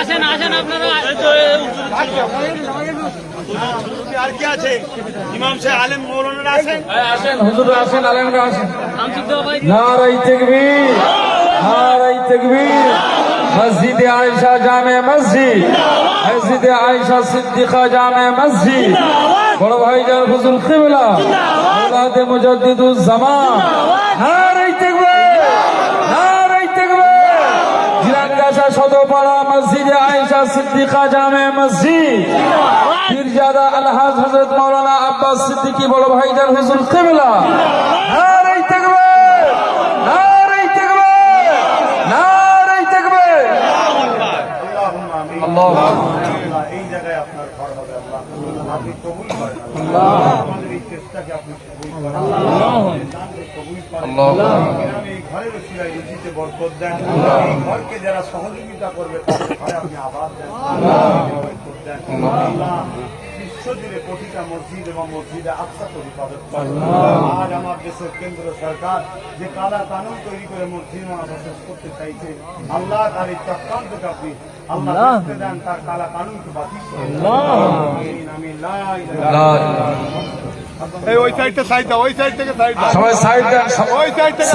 আসেন আসেন আপনারা। আর কি আছে? ইমাম সাহেব আলেম মৌলানা আছেন? আসেন হুজুর আসেন, আলেমরা আসেন। নারায়ে তাকবীর, নারায়ে তাকবীর। মসজিদে আয়েশা জামে মসজিদ, মসজিদে আয়েশা সিদ্দিকা জামে মসজিদ, বড় ভাইজান হুজুর কিবলা আওলাদে মুজাদ্দিদুজ জামান। নারায়ে তাকবীর, নারায়ে তাকবীর। জিরানগাছা সদরপাড়া মসজিদে আয়েশা সিদ্দিকা জামে মসজিদ, পীরজাদা আলহাজ হযরত মাওলানা আব্বাস সিদ্দিকী বড় ভাইজান হুজুর কিবলা। নারায়ে তাকবীর, নারায়ে তাকবীর, নারায়ে তাকবীর। আল্লাহুম্মা এই জায়গায় আপনার ঘর হবে আল্লাহ, আপনি কবুল করেন আমাদের এই চেষ্টাকে, আপনি কবুল করেন দানকে কবুল করেন। এই ঘরের উসিলায় রুজিতে বরকত দেন। এই ঘরকে যারা সহযোগিতা করবে তাদের ঘরে আপনি আবাদ দেন, বরকত দেন। আল্লাহ বিশ্বজুড়ে প্রতিটা মসজিদ এবং মসজিদে আকসাকে হিফাজত করেন। আজ আমার দেশের কেন্দ্র সরকার যে কালা কানুন তৈরি করে মসজিদ শেষ করতে চাইছে, আল্লাহ তার এই চক্রান্তকে আপনি আল্লাহ দেখতে দেন, তার কালা কানুনকে বাতিল করেন। আমিন। লা ইলাহা ইল্লাল্লাহ। ওই সাইডটা সাইড দাও, ওই সাইড থেকে সাইড দাও, সবাই সাইড দেন, ওই সাইড থেকে।